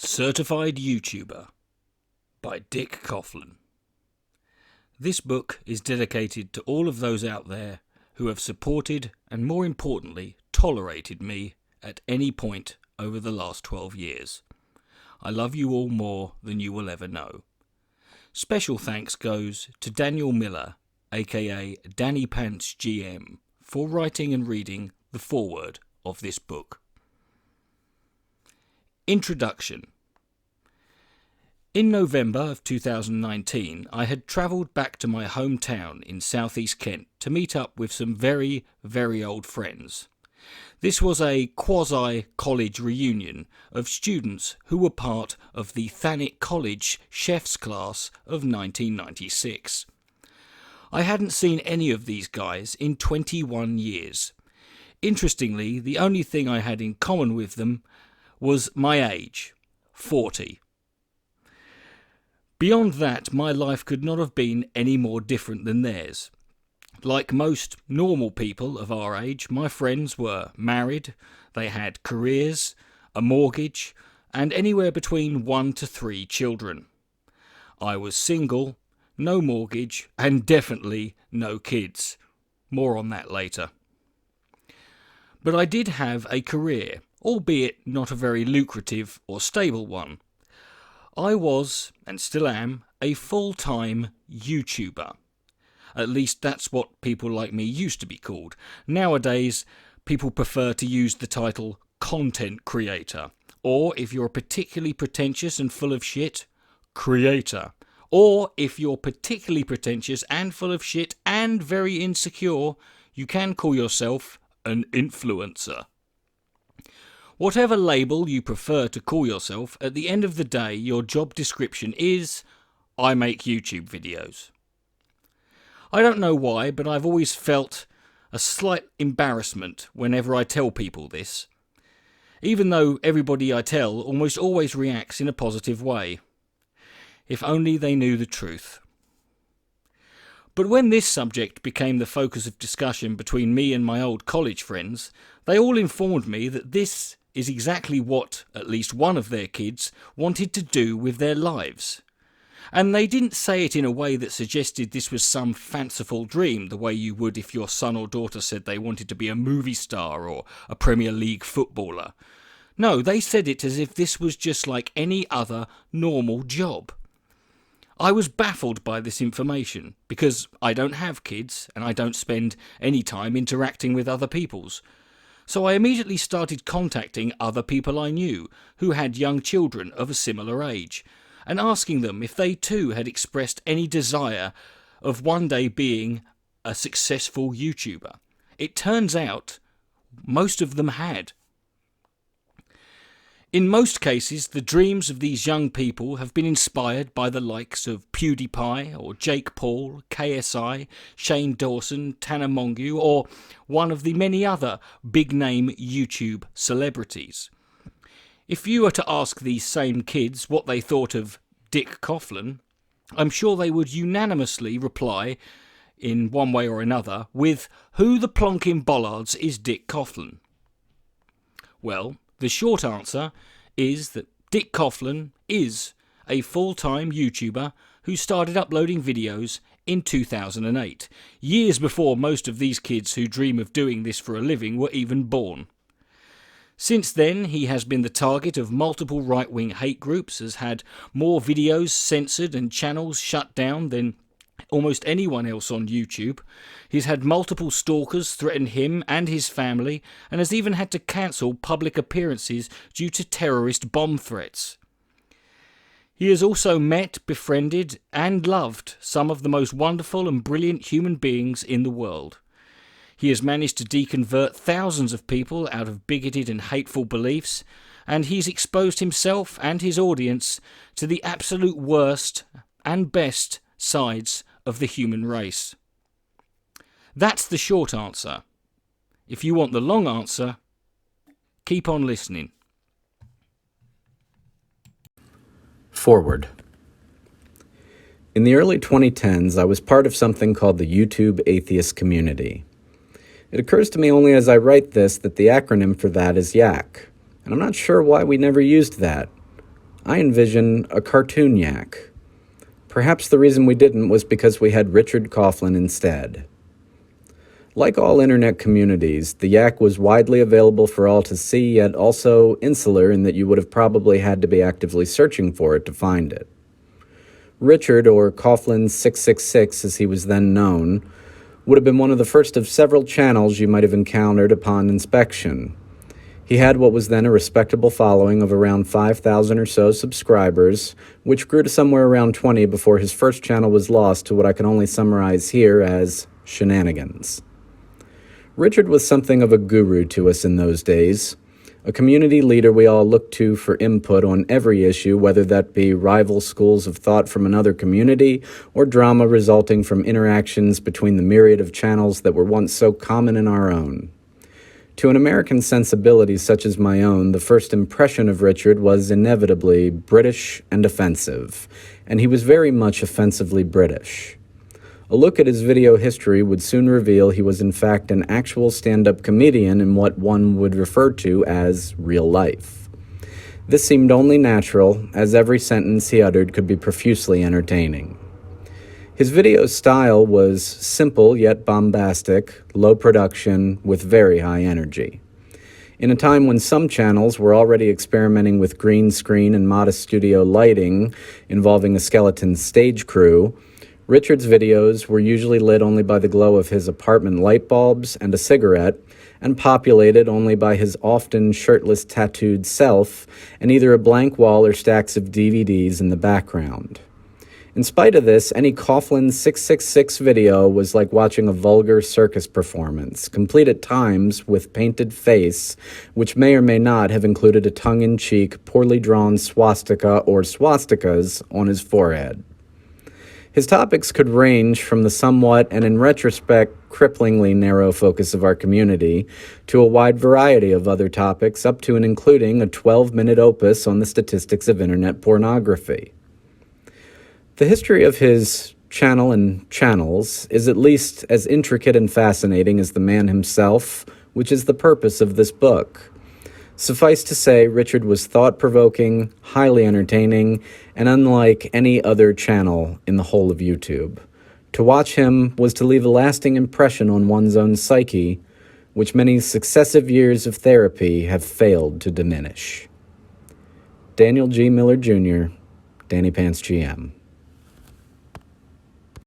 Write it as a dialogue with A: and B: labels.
A: Certified YouTuber by Dick Coughlin. This book is dedicated to all of those out there who have supported and, more importantly, tolerated me at any point over the last 12 years. I love you all more than you will ever know. Special thanks goes to Daniel Miller, aka Danny Pants GM, for writing and reading the foreword of this book. Introduction. In November of 2019, I had travelled back to my hometown in southeast Kent to meet up with some very, very old friends. This was a quasi-college reunion of students who were part of the Thanet College chef's class of 1996. I hadn't seen any of these guys in 21 years. Interestingly, the only thing I had in common with them was my age, 40. Beyond that, my life could not have been any more different than theirs. Like most normal people of our age, my friends were married, they had careers, a mortgage, and anywhere between 1 to 3 children. I was single, no mortgage, and definitely no kids. More on that later. But I did have a career, albeit not a very lucrative or stable one. I was, and still am, a full-time YouTuber. At least that's what people like me used to be called. Nowadays, people prefer to use the title content creator, or if you're particularly pretentious and full of shit, creator. Or if you're particularly pretentious and full of shit and very insecure, you can call yourself an influencer. Whatever label you prefer to call yourself, at the end of the day, your job description is, I make YouTube videos. I don't know why, but I've always felt a slight embarrassment whenever I tell people this, even though everybody I tell almost always reacts in a positive way. If only they knew the truth. But when this subject became the focus of discussion between me and my old college friends, they all informed me that this is exactly what at least one of their kids wanted to do with their lives. And they didn't say it in a way that suggested this was some fanciful dream, the way you would if your son or daughter said they wanted to be a movie star or a Premier League footballer. No, they said it as if this was just like any other normal job. I was baffled by this information, because I don't have kids and I don't spend any time interacting with other people's. So I immediately started contacting other people I knew who had young children of a similar age, and asking them if they too had expressed any desire of one day being a successful YouTuber. It turns out most of them had. In most cases, the dreams of these young people have been inspired by the likes of PewDiePie or Jake Paul, KSI, Shane Dawson, Tanner Mongeau, or one of the many other big-name YouTube celebrities. If you were to ask these same kids what they thought of Dick Coughlin, I'm sure they would unanimously reply, in one way or another, with, "Who the plonkin' bollards is Dick Coughlin?" Well, the short answer is that Dick Coughlin is a full-time YouTuber who started uploading videos in 2008, years before most of these kids who dream of doing this for a living were even born. Since then, he has been the target of multiple right-wing hate groups, has had more videos censored and channels shut down than almost anyone else on YouTube. He's had multiple stalkers threaten him and his family, and has even had to cancel public appearances due to terrorist bomb threats. He has also met, befriended, and loved some of the most wonderful and brilliant human beings in the world. He has managed to deconvert thousands of people out of bigoted and hateful beliefs, and he's exposed himself and his audience to the absolute worst and best sides of the human race. That's the short answer. If you want the long answer, keep on listening.
B: Foreword. In the early 2010s, I was part of something called the YouTube atheist community. It occurs to me only as I write this that the acronym for that is YAC, and I'm not sure why we never used that. I envision a cartoon yak. Perhaps the reason we didn't was because we had Richard Coughlin instead. Like all internet communities, the yak was widely available for all to see, yet also insular in that you would have probably had to be actively searching for it to find it. Richard, or Coughlin 666 as he was then known, would have been one of the first of several channels you might have encountered upon inspection. He had what was then a respectable following of around 5,000 or so subscribers, which grew to somewhere around 20 before his first channel was lost to what I can only summarize here as shenanigans. Richard was something of a guru to us in those days, a community leader we all looked to for input on every issue, whether that be rival schools of thought from another community or drama resulting from interactions between the myriad of channels that were once so common in our own. To an American sensibility such as my own, the first impression of Richard was inevitably British and offensive, and he was very much offensively British. A look at his video history would soon reveal he was in fact an actual stand-up comedian in what one would refer to as real life. This seemed only natural, as every sentence he uttered could be profusely entertaining. His video style was simple yet bombastic, low production, with very high energy. In a time when some channels were already experimenting with green screen and modest studio lighting involving a skeleton stage crew, Richard's videos were usually lit only by the glow of his apartment light bulbs and a cigarette, and populated only by his often shirtless tattooed self and either a blank wall or stacks of DVDs in the background. In spite of this, any Coughlin 666 video was like watching a vulgar circus performance, complete at times with painted face, which may or may not have included a tongue-in-cheek, poorly drawn swastika or swastikas on his forehead. His topics could range from the somewhat, and in retrospect, cripplingly narrow focus of our community to a wide variety of other topics, up to and including a 12-minute opus on the statistics of internet pornography. The history of his channel and channels is at least as intricate and fascinating as the man himself, which is the purpose of this book. Suffice to say, Richard was thought-provoking, highly entertaining, and unlike any other channel in the whole of YouTube. To watch him was to leave a lasting impression on one's own psyche, which many successive years of therapy have failed to diminish. Daniel G. Miller Jr., Danny Pants GM.